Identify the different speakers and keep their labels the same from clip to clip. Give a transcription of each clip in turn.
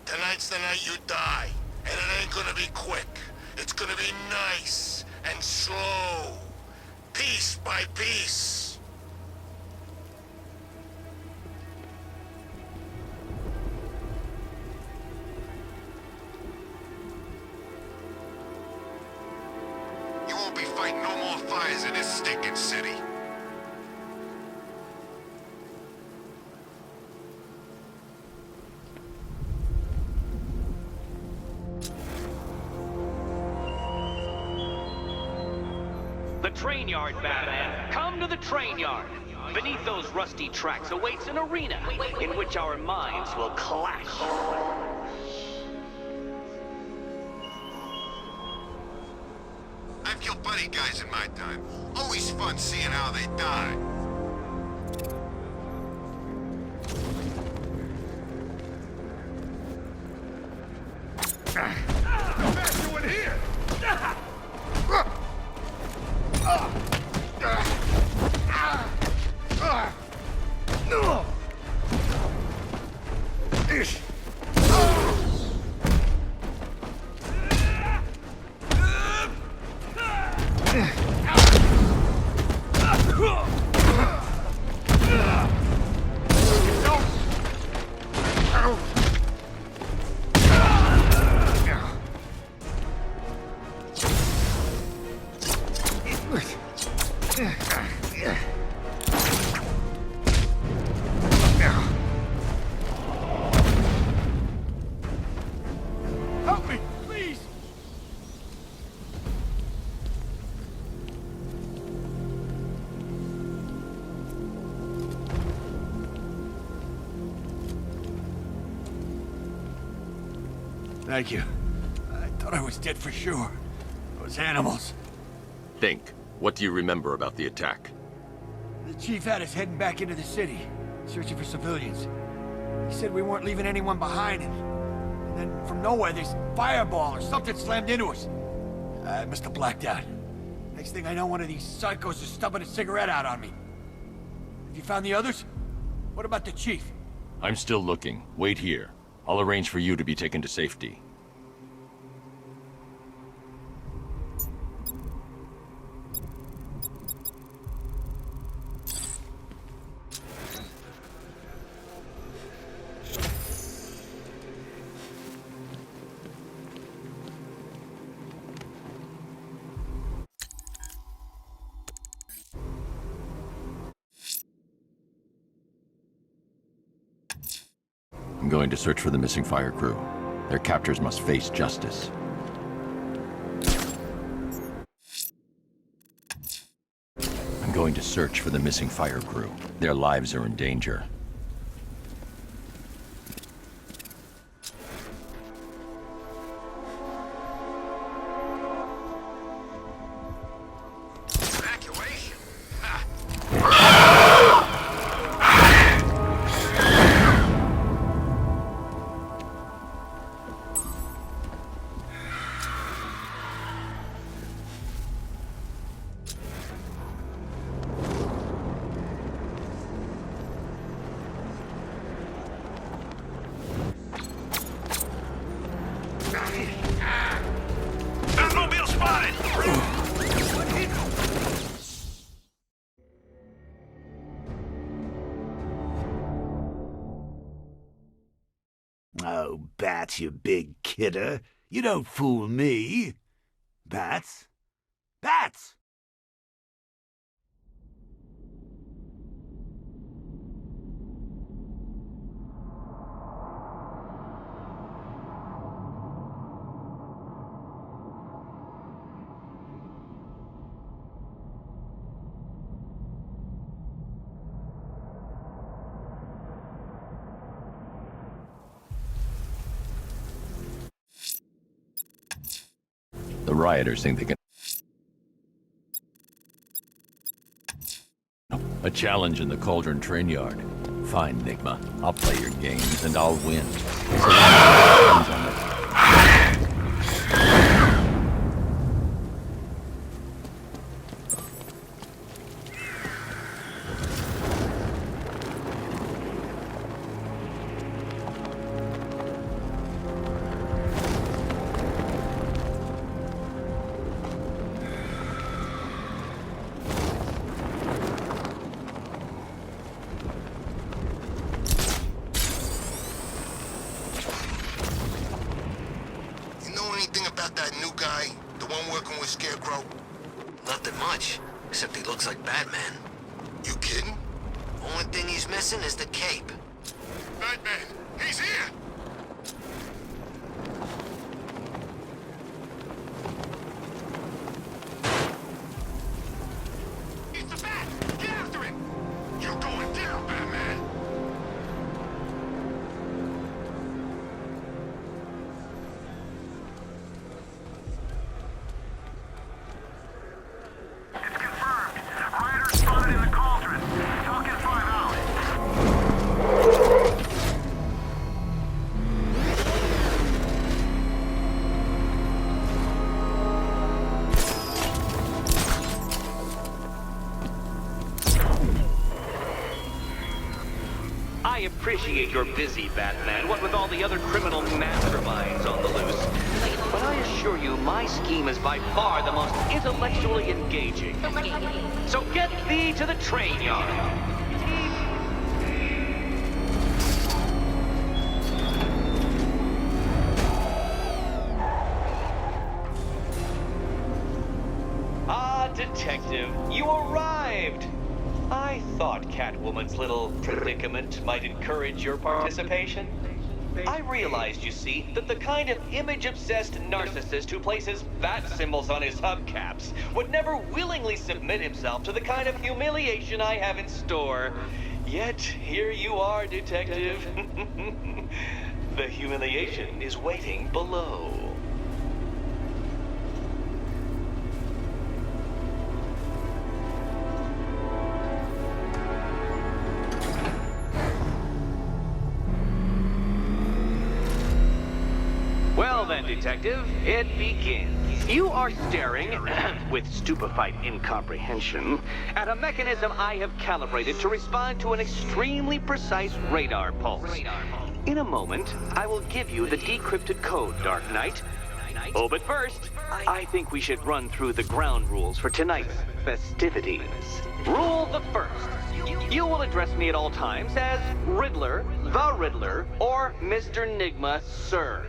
Speaker 1: Tonight's the night you die, and it ain't gonna be quick. It's gonna be nice and slow, piece by piece. You won't be fighting no more fires in this stinking city.
Speaker 2: The train yard, Batman. Come to the train yard. Beneath those rusty tracks awaits an arena in which our minds will clash.
Speaker 1: I've killed plenty guys in my time. Always fun seeing how they die. No faster in here! Help me, please! Thank you. I thought I was dead for sure. Those animals.
Speaker 3: Think. What do you remember about the attack?
Speaker 1: The chief had us heading back into the city, searching for civilians. He said we weren't leaving anyone behind, and then from nowhere, this fireball or something slammed into us. I must have blacked out. Next thing I know, one of these psychos is stubbing a cigarette out on me. Have you found the others? What about the chief?
Speaker 3: I'm still looking. Wait here. I'll arrange for you to be taken to safety. I'm going to search for the missing fire crew. Their captors must face justice. I'm going to search for the missing fire crew. Their lives are in danger.
Speaker 1: Evacuation? Ha!
Speaker 4: No, Bats, you big kidder. You don't fool me. Bats? Bats!
Speaker 3: The rioters think they can... A challenge in the Cauldron train yard. Fine, Nigma. I'll play your games and I'll win. So long as it depends on it.
Speaker 5: Nothing much, except he looks like Batman.
Speaker 6: You kidding?
Speaker 5: Only thing he's missing is the cape.
Speaker 6: Batman, he's here! He's the Bat! Get after him! You're going down, Batman!
Speaker 2: I appreciate you're busy, Batman, what with all the other criminal masterminds on the loose. But I assure you, my scheme is by far the most intellectually engaging. So get thee to the train yard. Ah, Detective, you arrived! I thought Catwoman's little predicament might encourage your participation. I realized, you see, that the kind of image-obsessed narcissist who places bat symbols on his hubcaps would never willingly submit himself to the kind of humiliation I have in store. Yet, here you are, Detective. The humiliation is waiting below. Well then, Detective, it begins. You are staring, with stupefied incomprehension, at a mechanism I have calibrated to respond to an extremely precise radar pulse. In a moment, I will give you the decrypted code, Dark Knight. Oh, but first, I think we should run through the ground rules for tonight's festivities. Rule the first. You will address me at all times as Riddler, the Riddler, or Mr. Nigma, sir.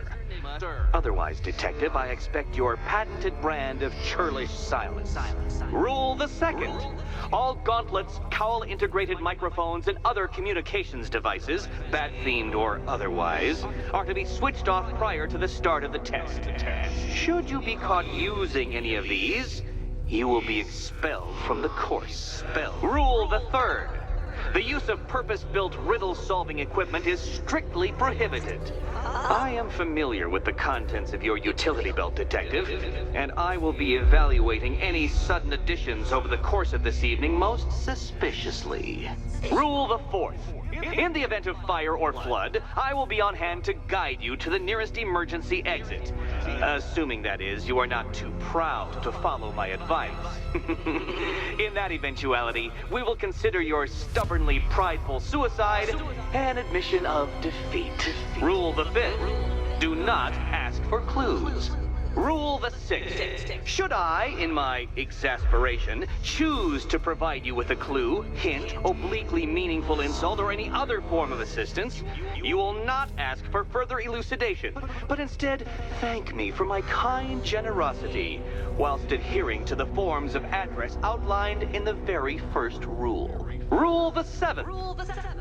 Speaker 2: Otherwise, Detective, I expect your patented brand of churlish silence. Rule the second. All gauntlets, cowl-integrated microphones, and other communications devices, bat-themed or otherwise, are to be switched off prior to the start of the test. Should you be caught using any of these, you will be expelled from the course. Rule the third. The use of purpose-built riddle-solving equipment is strictly prohibited. I am familiar with the contents of your utility belt, Detective, and I will be evaluating any sudden additions over the course of this evening most suspiciously. Rule the fourth. In the event of fire or flood, I will be on hand to guide you to the nearest emergency exit. Assuming, that is, you are not too proud to follow my advice. In that eventuality, we will consider your stubbornly prideful suicide an admission of defeat. Rule the fifth. Do not ask for clues. Rule the sixth. Should I, in my exasperation, choose to provide you with a clue, hint, obliquely meaningful insult, or any other form of assistance, you will not ask for further elucidation, but instead thank me for my kind generosity, whilst adhering to the forms of address outlined in the very first rule. Rule the seventh.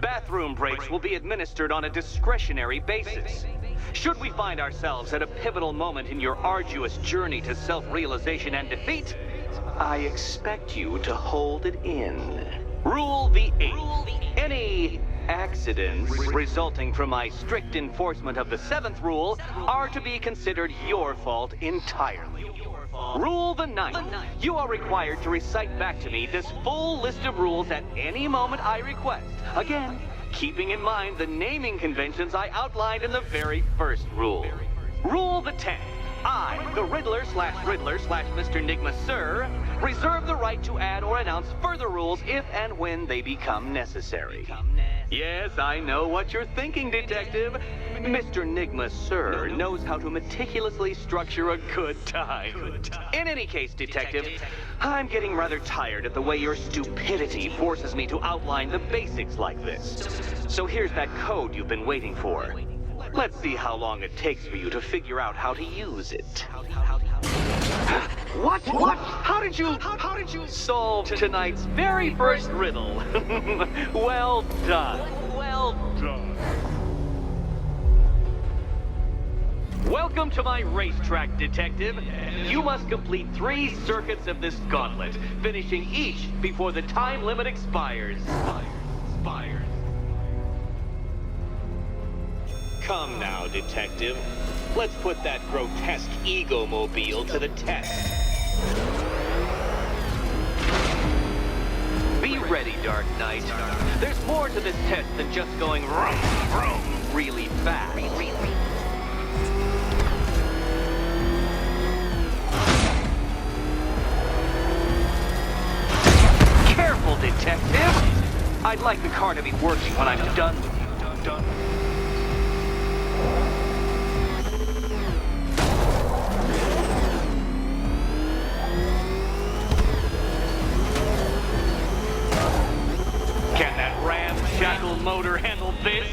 Speaker 2: Bathroom breaks will be administered on a discretionary basis. Should we find ourselves at a pivotal moment in your arduous journey to self-realization and defeat, I expect you to hold it in. Rule the eighth. Any accidents resulting from my strict enforcement of the seventh rule are to be considered your fault entirely. Rule the ninth. You are required to recite back to me this full list of rules at any moment I request. Again, keeping in mind the naming conventions I outlined in the very first rule. Rule the 10th. I, the Riddler/Mr. Nigma Sir, reserve the right to add or announce further rules if and when they become necessary. Yes, I know what you're thinking, Detective. Mr. Nigma Sir knows how to meticulously structure a good time. In any case, Detective, I'm getting rather tired of the way your stupidity forces me to outline the basics like this. So here's that code you've been waiting for. Let's see how long it takes for you to figure out how to use it. What? How did you solve tonight's very first riddle? Well done. Welcome to my racetrack, Detective. You must complete 3 circuits of this gauntlet, finishing each before the time limit expires. Come now, Detective. Let's put that grotesque ego-mobile to the test. Be ready, Dark Knight. There's more to this test than just going vroom, vroom really fast. Careful, Detective! I'd like the car to be working when I'm done with you. Can that ramshackle motor handle this?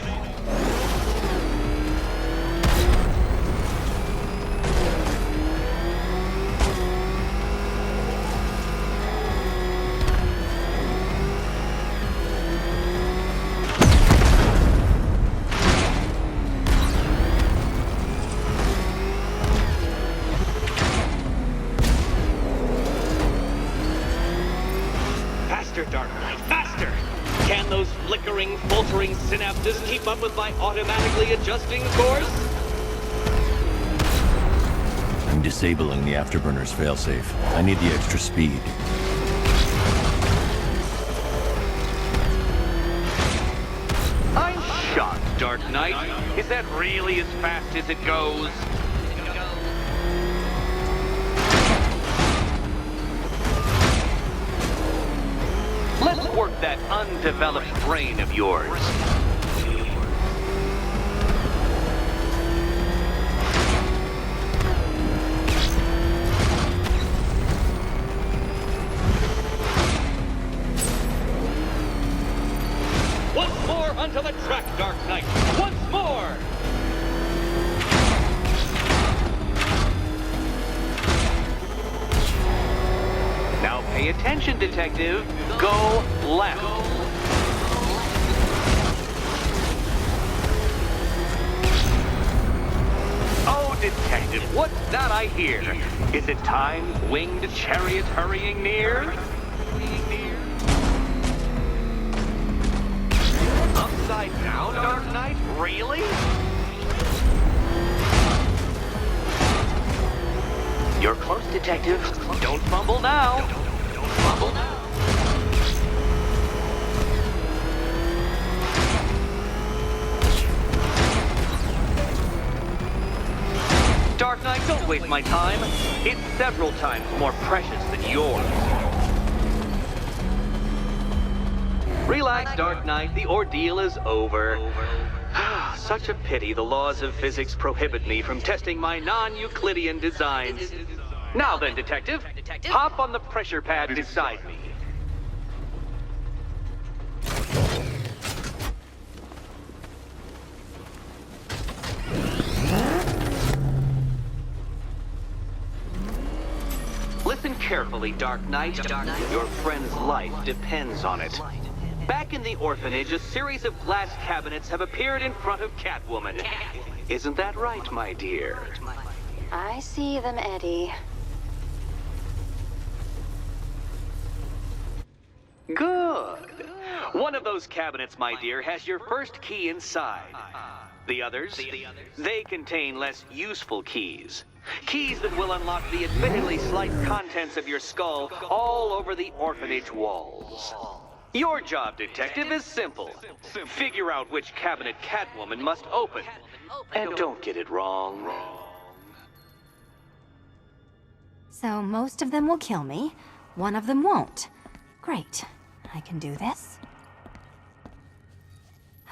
Speaker 2: Faster, Dark Knight, faster! Can those flickering, faltering synapses keep up with my automatically adjusting course?
Speaker 3: I'm disabling the afterburner's failsafe. I need the extra speed.
Speaker 2: I'm shocked, Dark Knight. Is that really as fast as it goes? Let's work that undeveloped brain of yours. Once more onto the track, Dark Knight. Once more! Now pay attention, Detective. Go left. Oh, Detective, what's that I hear? Is it time's winged chariot hurrying near? Upside down, Dark Knight? Really? You're close, Detective. Don't fumble now. Don't fumble now. Dark Knight, don't waste my time. It's several times more precious than yours. Relax, Dark Knight. The ordeal is over. Such a pity the laws of physics prohibit me from testing my non-Euclidean designs. Now then, Detective, hop on the pressure pad beside me. Listen carefully, Dark Knight. Your friend's life depends on it. Back in the orphanage, a series of glass cabinets have appeared in front of Catwoman. Isn't that right, my dear?
Speaker 7: I see them, Eddie.
Speaker 2: Good. One of those cabinets, my dear, has your first key inside. The others, they contain less useful keys. Keys that will unlock the admittedly slight contents of your skull all over the orphanage walls. Your job, Detective, is simple. Figure out which cabinet Catwoman must open. And don't get it wrong.
Speaker 7: So most of them will kill me, one of them won't. Great. I can do this.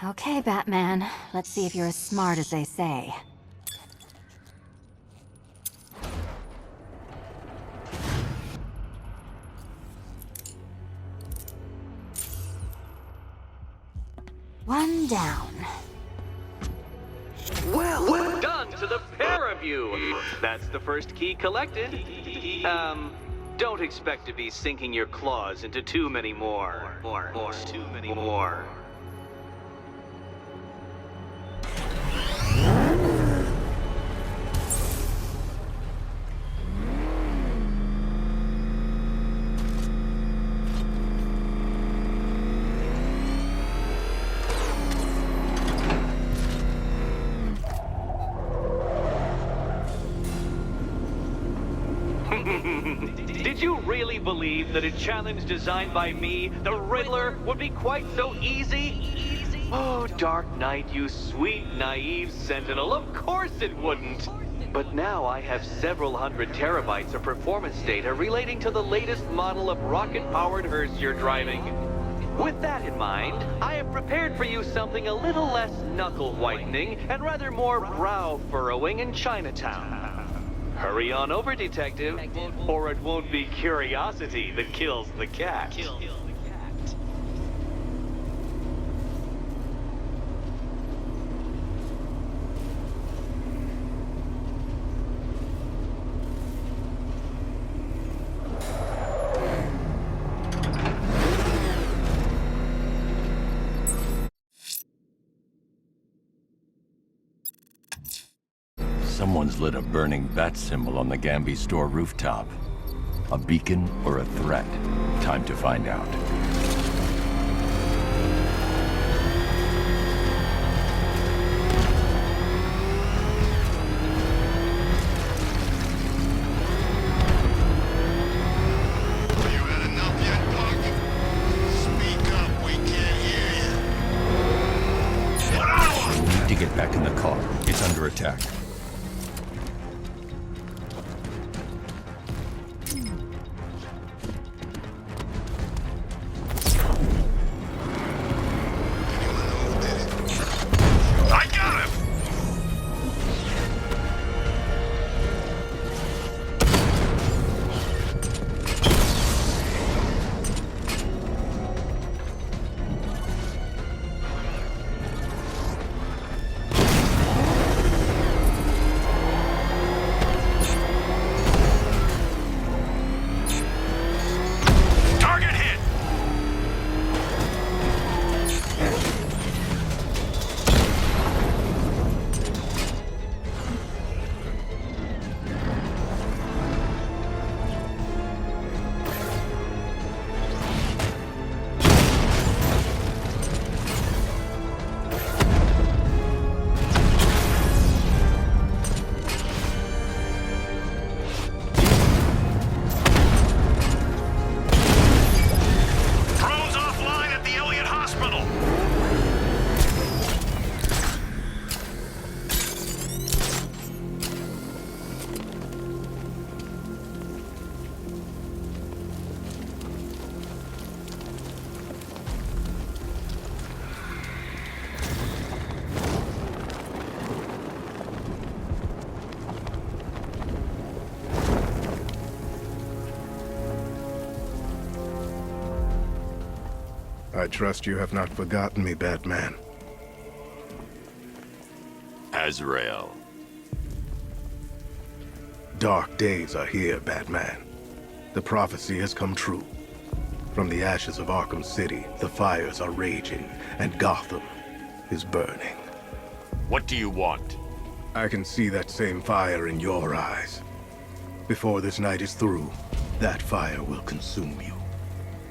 Speaker 7: Okay, Batman. Let's see if you're as smart as they say. One down.
Speaker 2: Well done to the pair of you. That's the first key collected. Don't expect to be sinking your claws into too many more. Too many more. Did you really believe that a challenge designed by me, the Riddler, would be quite so easy? Oh, Dark Knight, you sweet, naive sentinel, of course it wouldn't. But now I have several hundred terabytes of performance data relating to the latest model of rocket-powered hearse you're driving. With that in mind, I have prepared for you something a little less knuckle-whitening and rather more brow-furrowing in Chinatown. Hurry on over, Detective, or it won't be curiosity that kills the cat.
Speaker 3: Someone's lit a burning bat symbol on the Gamby store rooftop. A beacon or a threat? Time to find out.
Speaker 6: You had enough yet, punk? Speak up, we can't hear you.
Speaker 3: We need to get back in the car. It's under attack.
Speaker 6: I got him!
Speaker 8: I trust you have not forgotten me, Batman.
Speaker 3: Azrael.
Speaker 8: Dark days are here, Batman. The prophecy has come true. From the ashes of Arkham City, the fires are raging, and Gotham is burning.
Speaker 3: What do you want?
Speaker 8: I can see that same fire in your eyes. Before this night is through, that fire will consume you.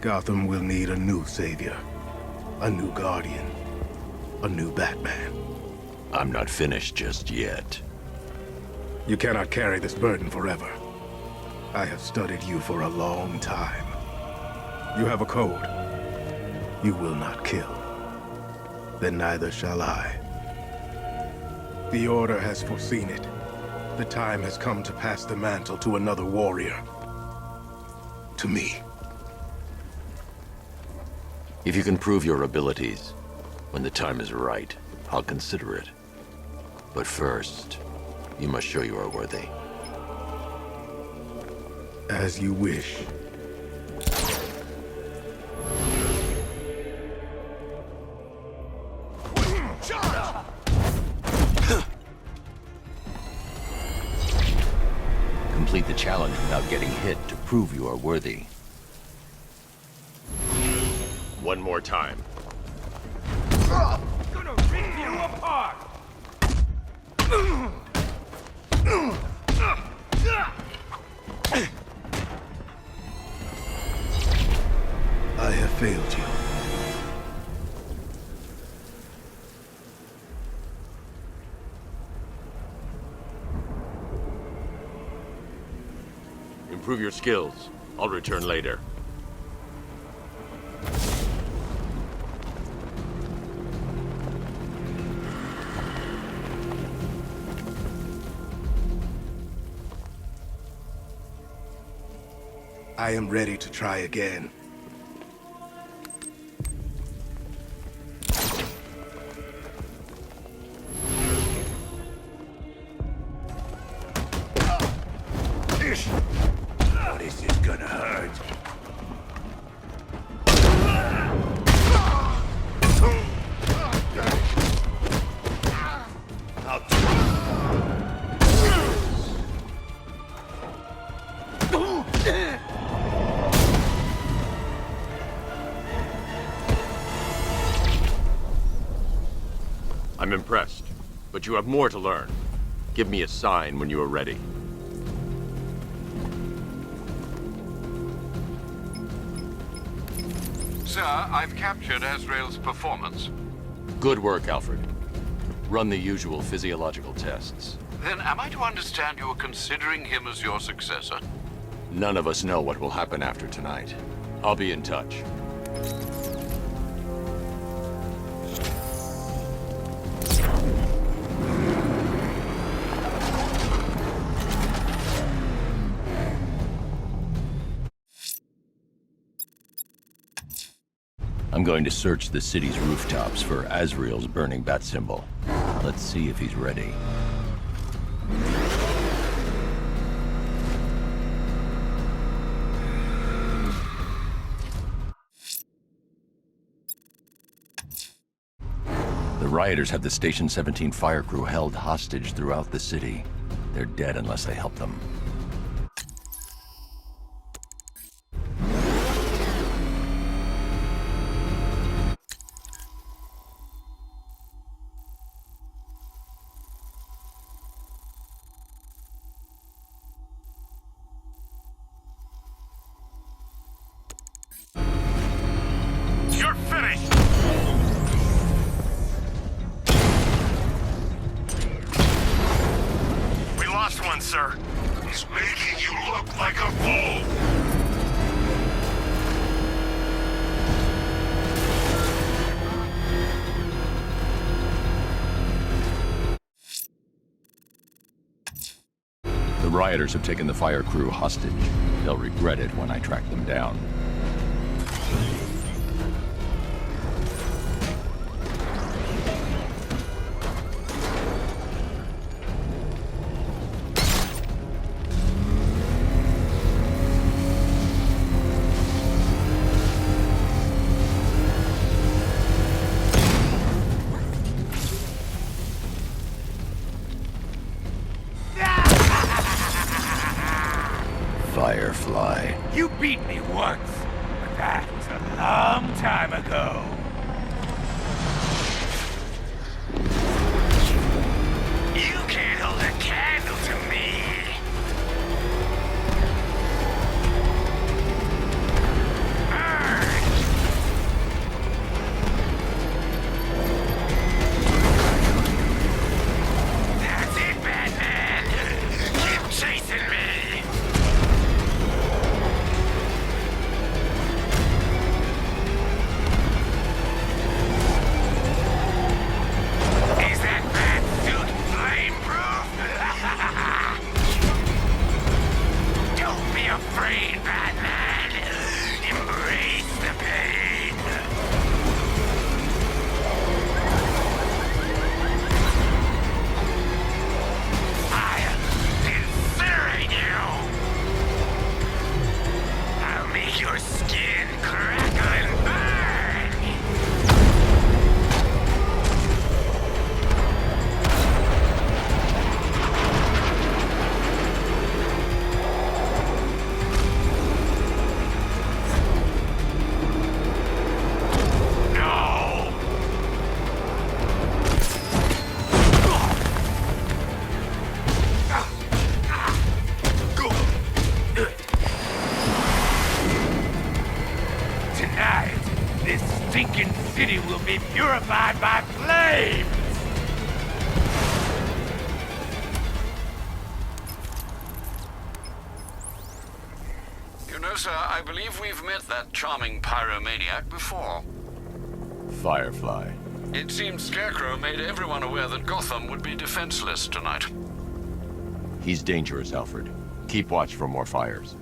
Speaker 8: Gotham will need a new savior, a new guardian, a new Batman.
Speaker 3: I'm not finished just yet.
Speaker 8: You cannot carry this burden forever. I have studied you for a long time. You have a code. You will not kill. Then neither shall I. The Order has foreseen it. The time has come to pass the mantle to another warrior. To me.
Speaker 3: If you can prove your abilities, when the time is right, I'll consider it. But first, you must show you are worthy.
Speaker 8: As you wish.
Speaker 3: Complete the challenge without getting hit to prove you are worthy. One more time.
Speaker 1: Gonna rip you apart!
Speaker 8: I have failed you.
Speaker 3: Improve your skills. I'll return later.
Speaker 8: I am ready to try again.
Speaker 4: Oh, this is gonna hurt.
Speaker 3: I'm impressed, but you have more to learn. Give me a sign when you are ready.
Speaker 6: Sir, I've captured Azrael's performance.
Speaker 3: Good work, Alfred. Run the usual physiological tests.
Speaker 6: Then am I to understand you are considering him as your successor?
Speaker 3: None of us know what will happen after tonight. I'll be in touch. I'm going to search the city's rooftops for Azrael's burning bat symbol. Let's see if he's ready. The rioters have the Station 17 fire crew held hostage throughout the city. They're dead unless they help them.
Speaker 6: You're finished! We lost one, sir. He's making you look like a fool!
Speaker 3: The rioters have taken the fire crew hostage. They'll regret it when I track them down. Firefly.
Speaker 4: You beat me once, but that was a long time ago. You can't hold a candle to me. Burn! That's it, Batman. Keep chasing me. Is that bat suit flame-proof? Don't be afraid, Batman. Embrace the pain. I'll incinerate you. I'll make your skin crackle and burn. No! Tonight, this stinking city will be purified by flames!
Speaker 6: You know, sir, I believe we've met that charming pyromaniac before.
Speaker 3: Firefly.
Speaker 6: It seems Scarecrow made everyone aware that Gotham would be defenseless tonight.
Speaker 3: He's dangerous, Alfred. Keep watch for more fires.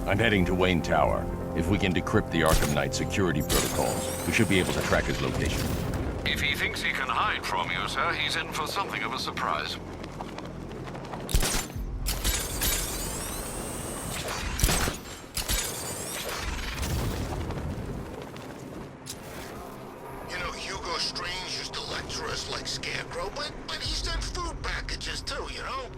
Speaker 3: I'm heading to Wayne Tower. If we can decrypt the Arkham Knight security protocols, we should be able to track his location.
Speaker 6: If he thinks he can hide from you, sir, he's in for something of a surprise.
Speaker 9: You know, Hugo Strange used to lecture us like Scarecrow, but he sent food packages too, you know?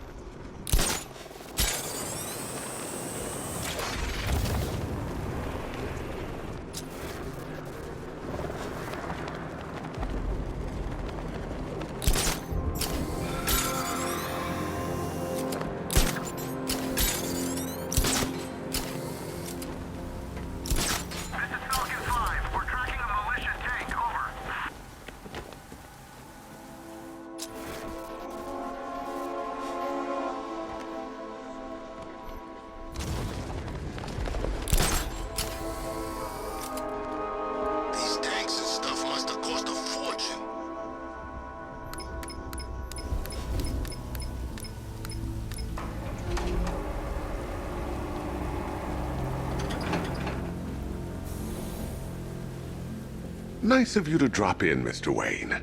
Speaker 10: Nice of you to drop in, Mr. Wayne.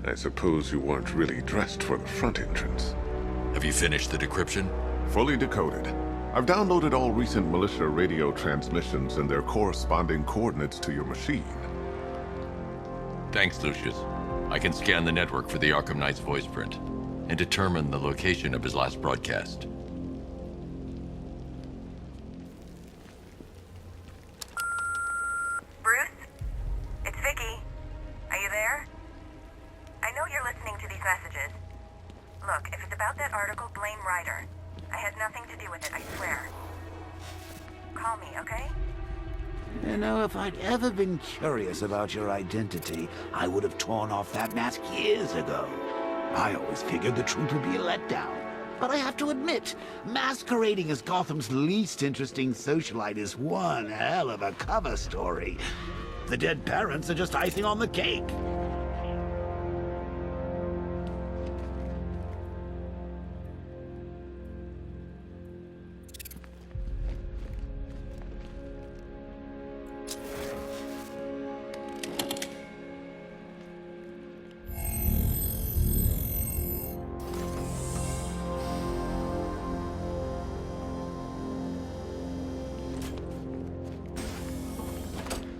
Speaker 10: I suppose you weren't really dressed for the front entrance.
Speaker 3: Have you finished the decryption?
Speaker 10: Fully decoded. I've downloaded all recent militia radio transmissions and their corresponding coordinates to your machine.
Speaker 3: Thanks, Lucius. I can scan the network for the Arkham Knight's voice print and determine the location of his last broadcast.
Speaker 11: Bruce? It's Vicky. Are you there? I know you're listening to these messages. Look, if it's about that article, blame Ryder. I had nothing to do with it, I swear. Call me, okay?
Speaker 4: You know, if I'd ever been curious about your identity, I would have torn off that mask years ago. I always figured the truth would be a letdown. But I have to admit, masquerading as Gotham's least interesting socialite is one hell of a cover story. The dead parents are just icing on the cake.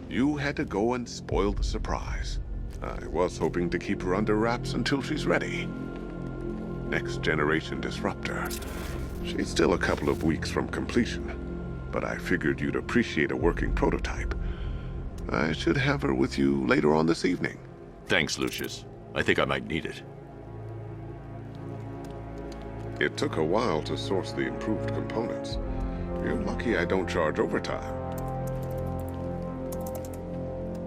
Speaker 10: You had to go and spoil the surprise. I was hoping to keep her under wraps until she's ready. Next generation disruptor. She's still a couple of weeks from completion, but I figured you'd appreciate a working prototype. I should have her with you later on this evening.
Speaker 3: Thanks, Lucius. I think I might need it.
Speaker 10: It took a while to source the improved components. You're lucky I don't charge overtime.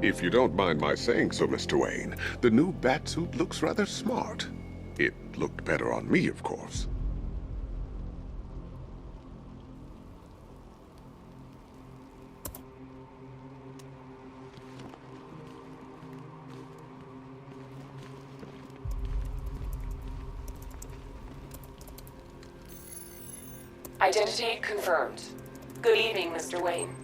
Speaker 10: If you don't mind my saying so, Mr. Wayne, the new Batsuit looks rather smart. It looked better on me, of course.
Speaker 12: Identity confirmed. Good evening, Mr. Wayne.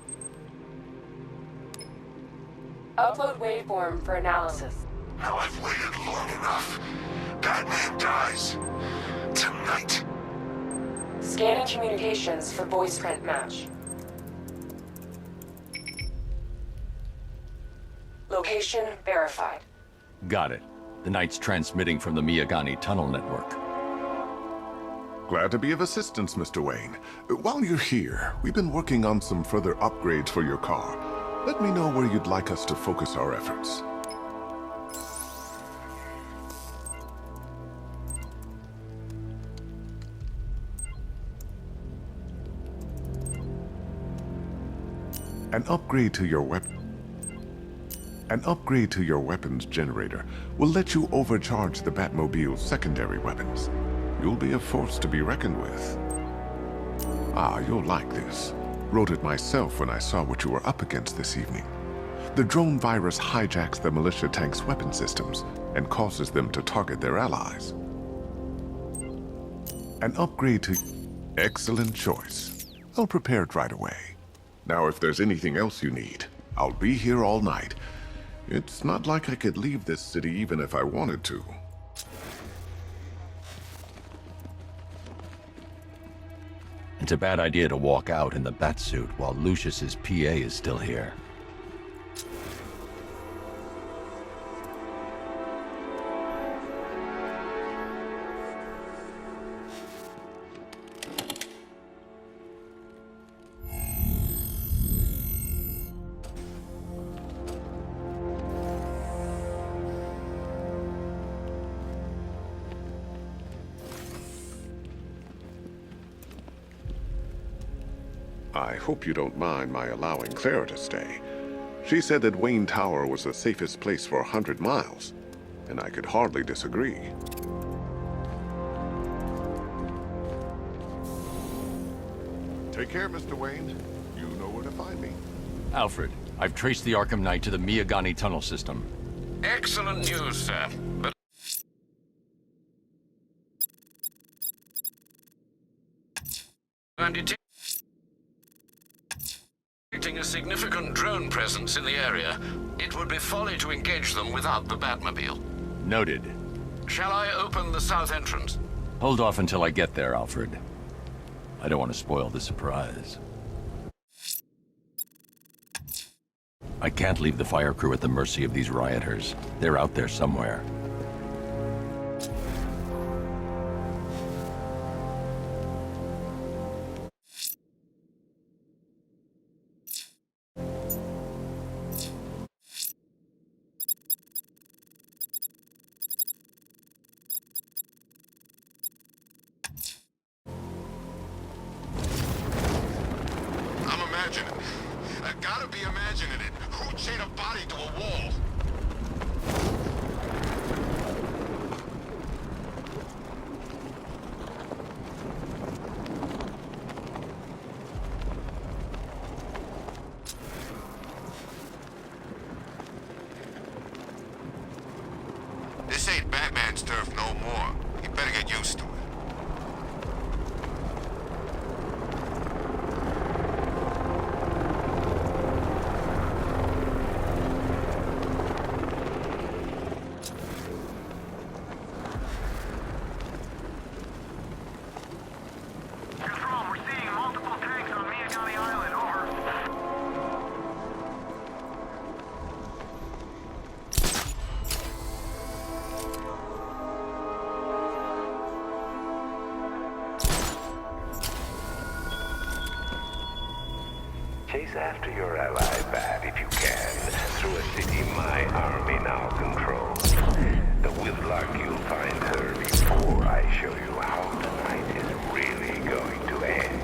Speaker 12: Upload waveform for analysis.
Speaker 9: Now I've waited long enough. Batman dies. Tonight.
Speaker 12: Scanning communications for voice print match. Location verified.
Speaker 3: Got it. The Knight's transmitting from the Miyagani tunnel network.
Speaker 10: Glad to be of assistance, Mr. Wayne. While you're here, we've been working on some further upgrades for your car. Let me know where you'd like us to focus our efforts. An upgrade to your weapons generator will let you overcharge the Batmobile's secondary weapons. You'll be a force to be reckoned with. Ah, you'll like this. Wrote it myself when I saw what you were up against this evening. The drone virus hijacks the militia tank's weapon systems and causes them to target their allies. An upgrade to... Excellent choice. I'll prepare it right away. Now, if there's anything else you need, I'll be here all night. It's not like I could leave this city even if I wanted to.
Speaker 3: It's a bad idea to walk out in the Batsuit while Lucius's PA is still here.
Speaker 10: I hope you don't mind my allowing Clara to stay. She said that Wayne Tower was the safest place for 100 miles, and I could hardly disagree. Take care, Mr. Wayne. You know where to find me.
Speaker 3: Alfred, I've traced the Arkham Knight to the Miyagani tunnel system.
Speaker 6: Excellent news, sir. But I'm detecting a
Speaker 13: significant drone presence in the area. It would be folly to engage them without the Batmobile.
Speaker 3: Noted.
Speaker 13: Shall I open the south entrance?
Speaker 3: Hold off until I get there, Alfred. I don't want to spoil the surprise. I can't leave the fire crew at the mercy of these rioters. They're out there somewhere.
Speaker 6: I'm imagining. I gotta be imagining it. Who chained a body to a wall? This ain't Batman's turf no more. You better get used to it.
Speaker 14: Chase after your ally, Bat, if you can, through a city my army now controls. The Whiplock you'll find her before I show you how tonight is really going to end.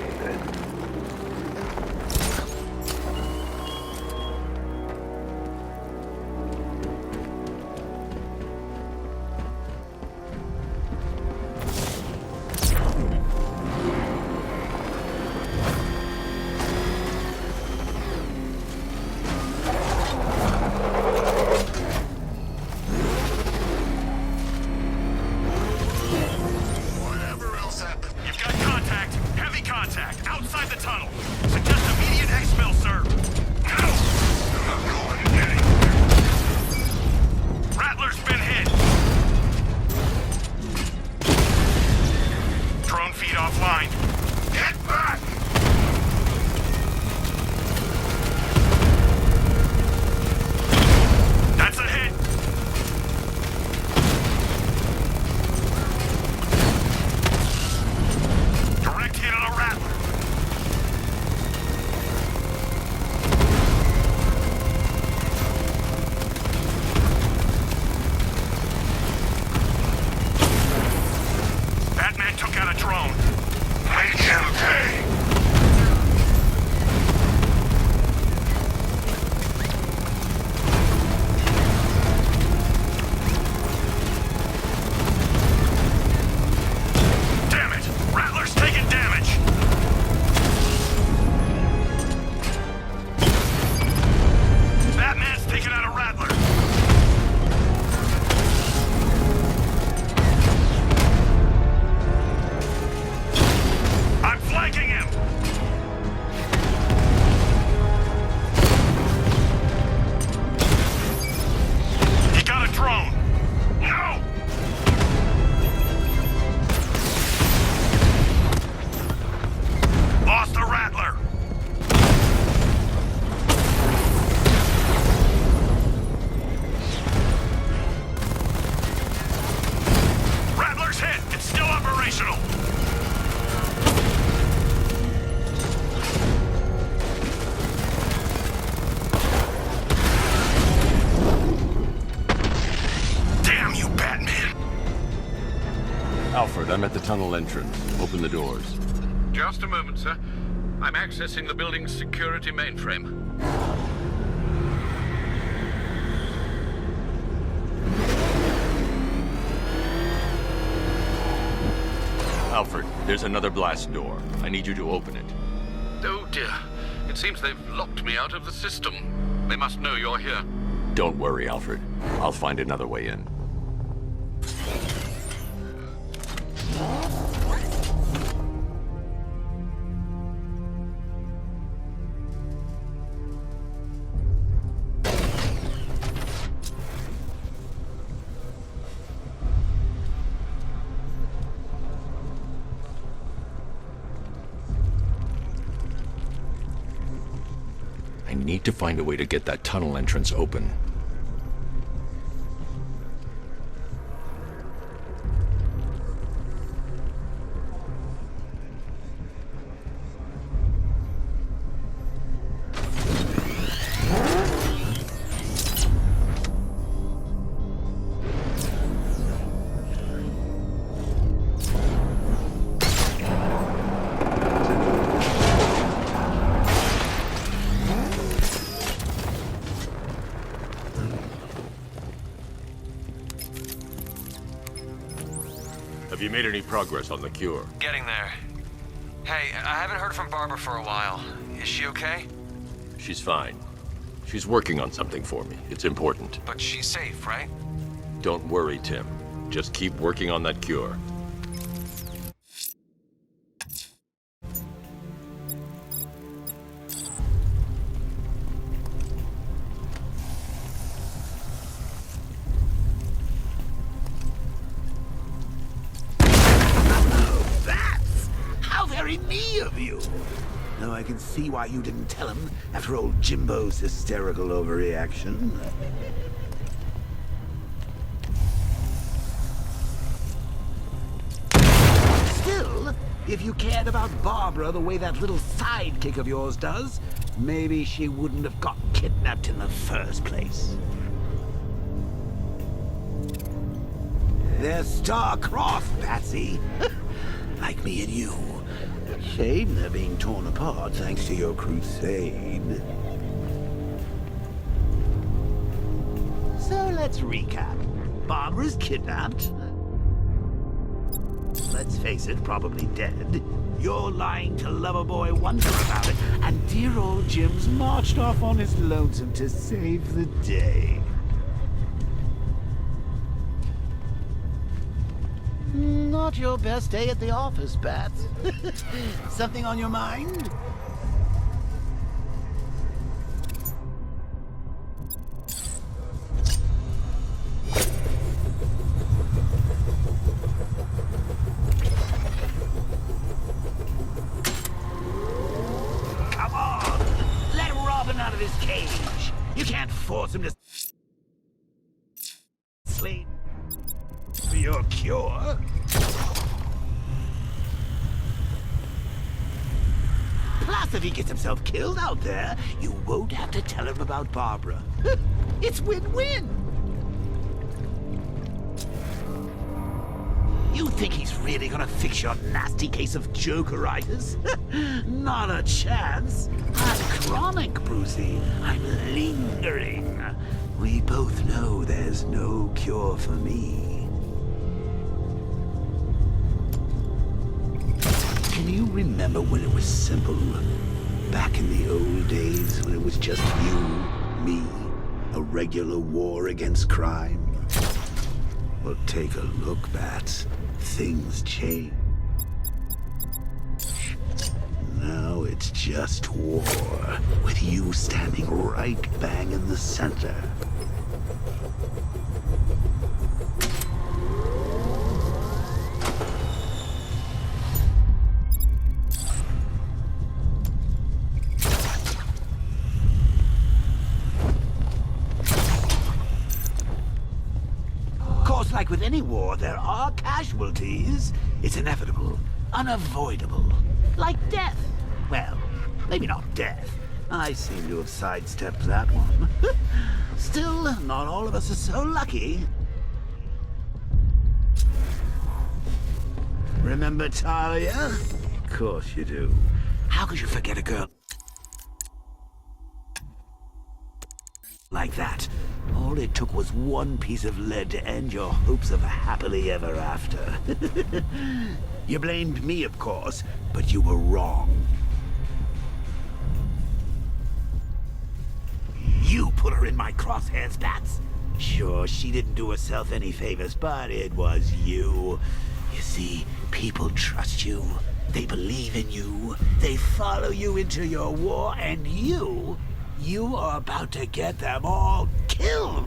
Speaker 3: Alfred, I'm at the tunnel entrance. Open the doors.
Speaker 13: Just a moment, sir. I'm accessing the building's security mainframe.
Speaker 3: Alfred, there's another blast door. I need you to open it.
Speaker 13: Oh dear. It seems they've locked me out of the system. They must know you're here.
Speaker 3: Don't worry, Alfred. I'll find another way in. need to find a way to get that tunnel entrance open. Have you made any progress on the cure?
Speaker 15: Getting there. Hey, I haven't heard from Barbara for a while. Is she okay?
Speaker 3: She's fine. She's working on something for me. It's important.
Speaker 15: But she's safe, right?
Speaker 3: Don't worry, Tim. Just keep working on that cure.
Speaker 4: Very me of you. Now I can see why you didn't tell him after old Jimbo's hysterical overreaction. Still, if you cared about Barbara the way that little sidekick of yours does, maybe she wouldn't have got kidnapped in the first place. They're star-crossed, Patsy. Like me and you. Shame they're being torn apart thanks to your crusade. So let's recap. Barbara's kidnapped. Let's face it, probably dead. You're lying to Loverboy Wonder about it, and dear old Jim's marched off on his lonesome to save the day. Not your best day at the office, Bats. Something on your mind? Come on! Let Robin out of his cage! You can't force him to sleep for your cure. Plus, if he gets himself killed out there, you won't have to tell him about Barbara. It's win-win! You think he's really gonna fix your nasty case of Jokeritis? Not a chance. I'm chronic, Brucey. I'm lingering. We both know there's no cure for me. Can you remember when it was simple? Back in the old days when it was just you, me, a regular war against crime? Well, take a look, Bats. Things change. Now it's just war, with you standing right bang in the center. Like with any war, there are casualties. It's inevitable, unavoidable. Like death. Well, maybe not death. I seem to have sidestepped that one. Still, not all of us are so lucky. Remember Talia? Of course you do. How could you forget a girl like that? All it took was one piece of lead to end your hopes of a happily ever after. You blamed me, of course, but you were wrong. You put her in my crosshairs, Bats. Sure, she didn't do herself any favors, but it was you. You see, people trust you. They believe in you. They follow you into your war, and you are about to get them all killed.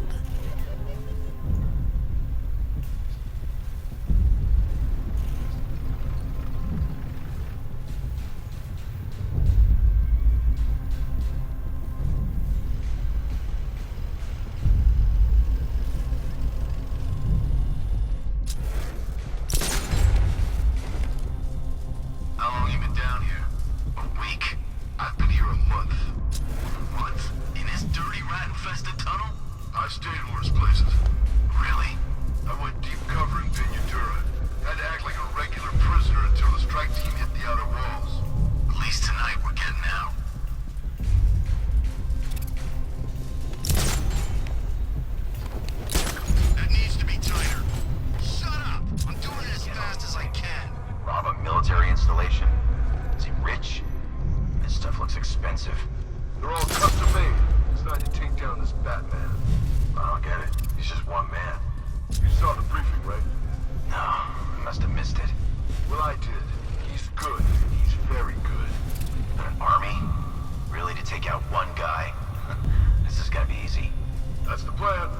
Speaker 6: I stayed in worse places. Really? I went deep cover in Pinyatura. Had to act like a regular prisoner until the strike team hit the outer walls. At least tonight we're getting out. That needs to be tighter. Shut up! I'm doing it as fast as I can.
Speaker 16: Rob a military installation? Is he rich? This stuff looks expensive.
Speaker 6: They're all custom made. It's not to take down this Batman.
Speaker 16: I don't get it. He's just one man.
Speaker 6: You saw the briefing, right?
Speaker 16: No, I must have missed it.
Speaker 6: Well, I did. He's good. He's very good.
Speaker 16: An army? Really, to take out one guy? This is gonna be easy.
Speaker 6: That's the plan.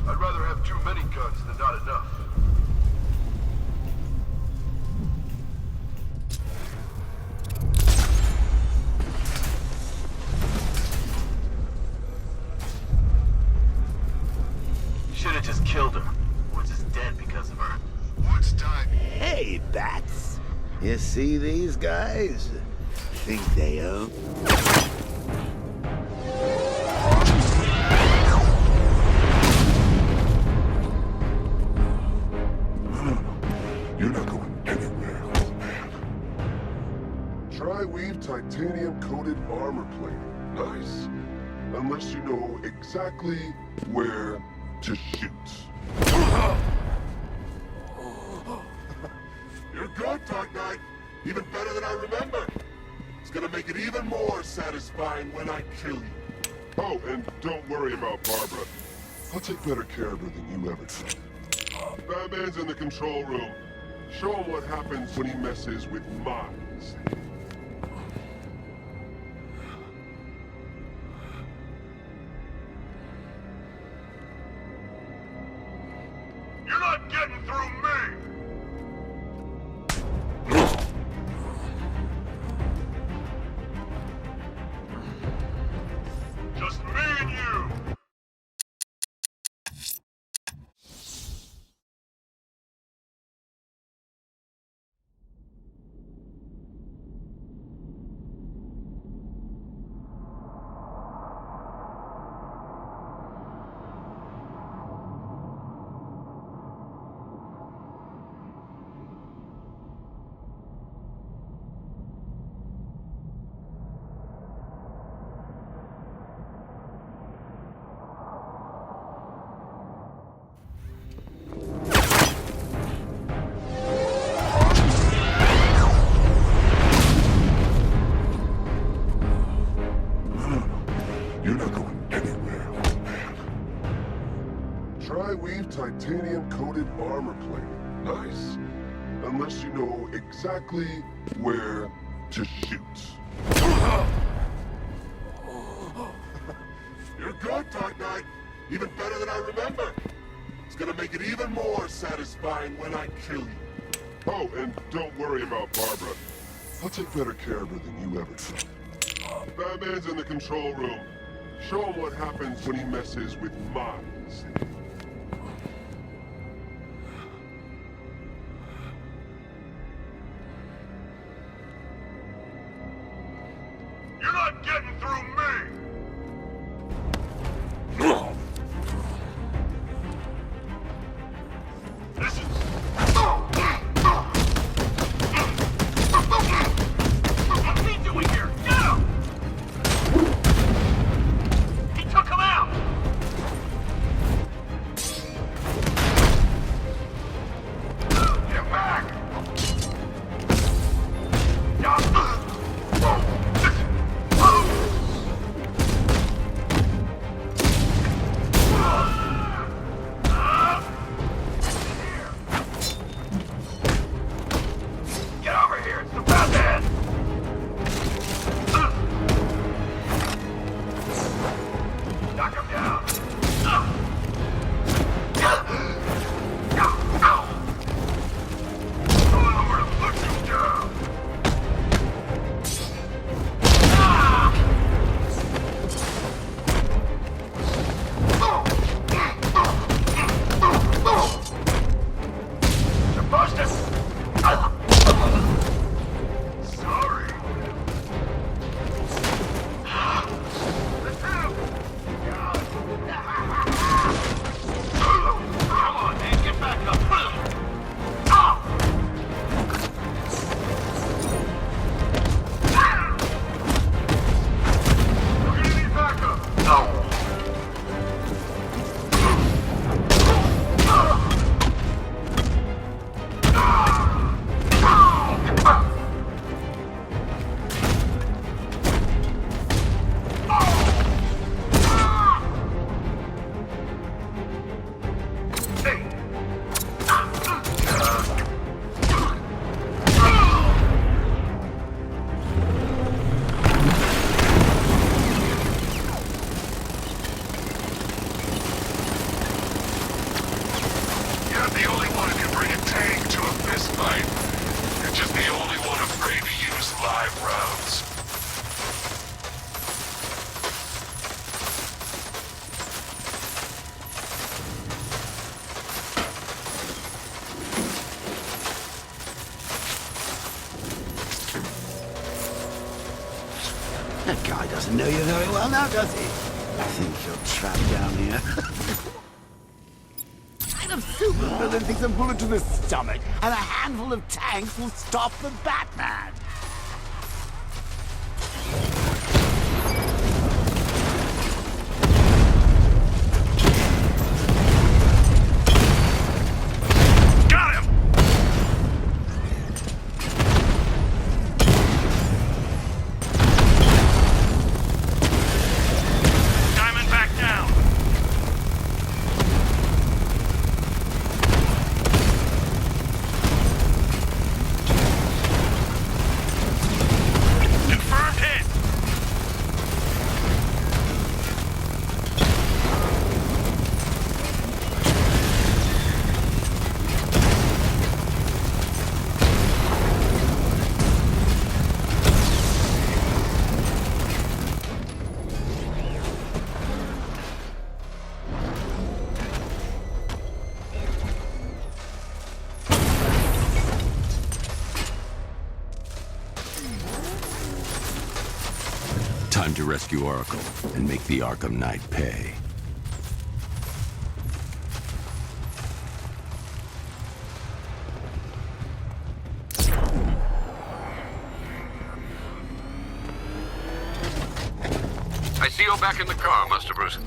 Speaker 6: I'd rather have too many guns than not enough.
Speaker 16: Should have just killed him. Woods is dead because of her.
Speaker 6: Woods died.
Speaker 4: Hey, Bats. You see these guys? Think they own?
Speaker 6: You're not going anywhere, old man. Tri-weave titanium-coated armor plate. Nice. Unless you know exactly where to shoot. You're good, Dark Knight. Even better than I remember. It's gonna make it even more satisfying when I kill you. Oh, and don't worry about Barbara. I'll take better care of her than you ever did. Batman's in the control room. Show him what happens when he messes with minds. You're not getting through me! Just me and you! You're not going anywhere, old man. Tri-weave titanium-coated armor plate. Nice. Unless you know exactly where to shoot. You're good, Dark Knight. Even better than I remember. It's gonna make it even more satisfying when I kill you. Oh, and don't worry about Barbara. I'll take better care of her than you ever did. Batman's in the control room. Show him what happens when he messes with minds. You're not getting through me! This is... What's he doing here? Get him! He took him out!
Speaker 4: That guy doesn't know you very well now, does he? I think you're trapped down here. Kind of supervillain thinks a bullet to the stomach and a handful of tanks will stop the Batman.
Speaker 3: Time to rescue Arkham and make the Arkham Knight pay.
Speaker 13: I see you're back in the car, Master Bruce.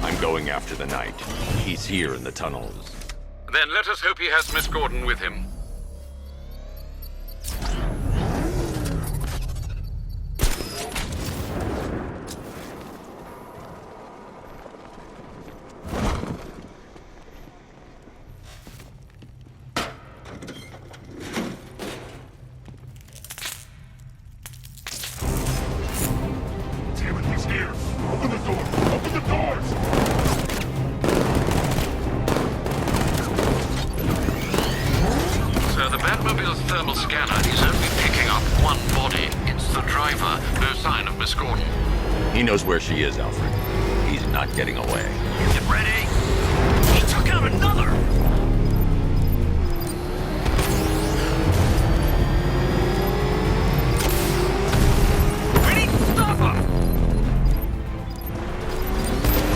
Speaker 3: I'm going after the Knight. He's here in the tunnels.
Speaker 13: Then let us hope he has Miss Gordon with him. Thermal scanner is only picking up one body. It's the driver. No sign of Miss Gordon.
Speaker 3: He knows where she is, Alfred. He's not getting away.
Speaker 1: Get ready! He took out another! Ready? Stop him!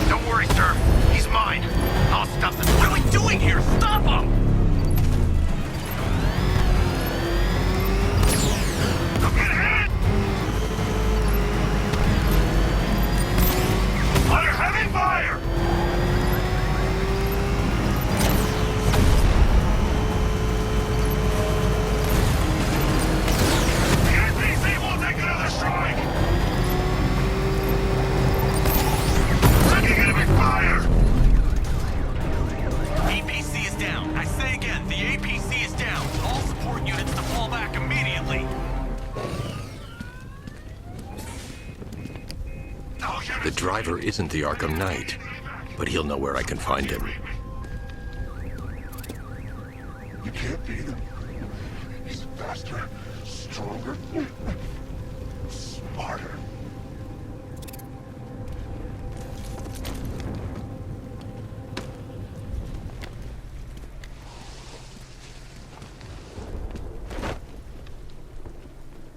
Speaker 1: Don't worry, sir. He's mine. I'll stop this. What are we doing here? Stop him!
Speaker 3: The driver isn't the Arkham Knight, but he'll know where I can find him.
Speaker 6: You can't beat him. He's faster, stronger, smarter.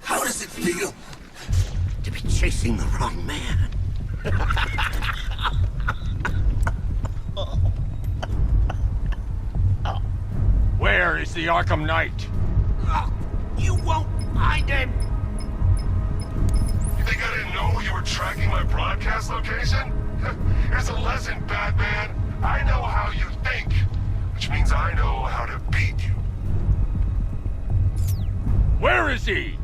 Speaker 4: How does it feel to be chasing the wrong man?
Speaker 1: Where is the Arkham Knight?
Speaker 4: You won't find him!
Speaker 6: You think I didn't know you were tracking my broadcast location? Here's a lesson, Batman. I know how you think, which means I know how to beat you.
Speaker 1: Where is he?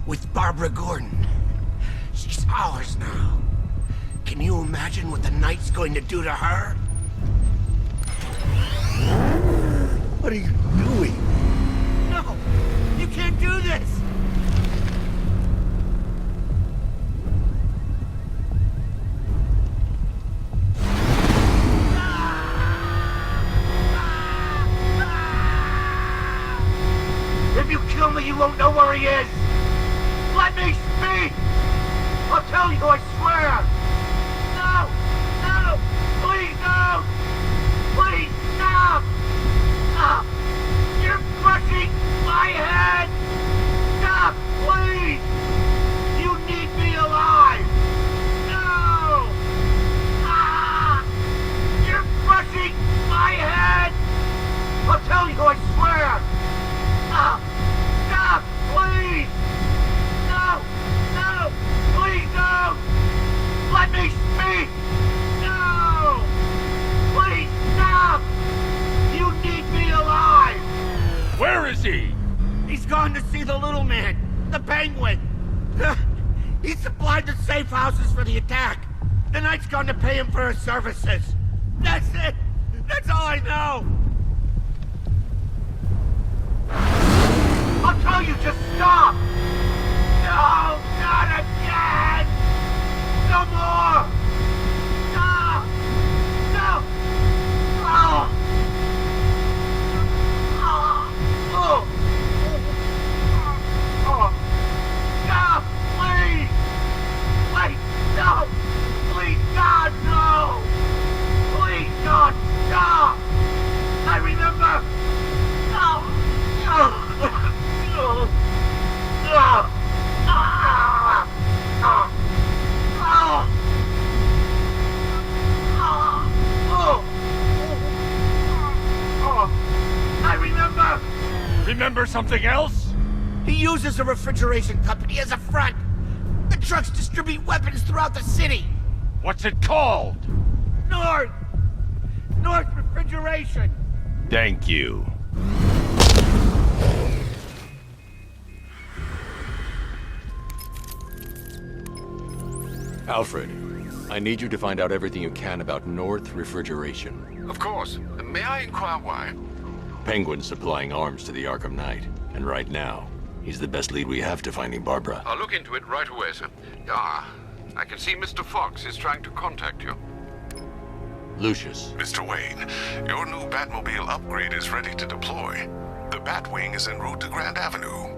Speaker 4: With Barbara Gordon. She's ours now. Can you imagine what the Knight's going to do to her? What are you doing? No! You can't do this! If you kill me, you won't know where he is! Let me speak! I'll tell you, I swear! No! No! Please, no! Please, stop! Stop! You're crushing my head! Stop, please! You
Speaker 1: Please! No! Please stop! You need me alive!
Speaker 3: Where is he?
Speaker 1: He's gone to see the little man, the Penguin. He supplied the safe houses for the attack. The Knight's gone to pay him for his services. That's it! That's all I know! I'll tell you, just stop! No, not again! No more! No! No! Oh! Oh! Oh! Oh! Stop! Please! Wait! No! Please, God, no! Please, God, stop! I remember! No! No! No! No! Ah! Ah! Ah! Ah! Oh! Oh! I remember!
Speaker 3: Remember something else?
Speaker 1: He uses a refrigeration company as a front. The trucks distribute weapons throughout the city.
Speaker 3: What's it called?
Speaker 1: North Refrigeration.
Speaker 3: Thank you. Alfred, I need you to find out everything you can about North Refrigeration.
Speaker 13: Of course. May I inquire why?
Speaker 3: Penguin's supplying arms to the Arkham Knight, and right now, he's the best lead we have to finding Barbara.
Speaker 13: I'll look into it right away, sir. Ah, I can see Mr. Fox is trying to contact you.
Speaker 3: Lucius.
Speaker 10: Mr. Wayne, your new Batmobile upgrade is ready to deploy. The Batwing is en route to Grand Avenue.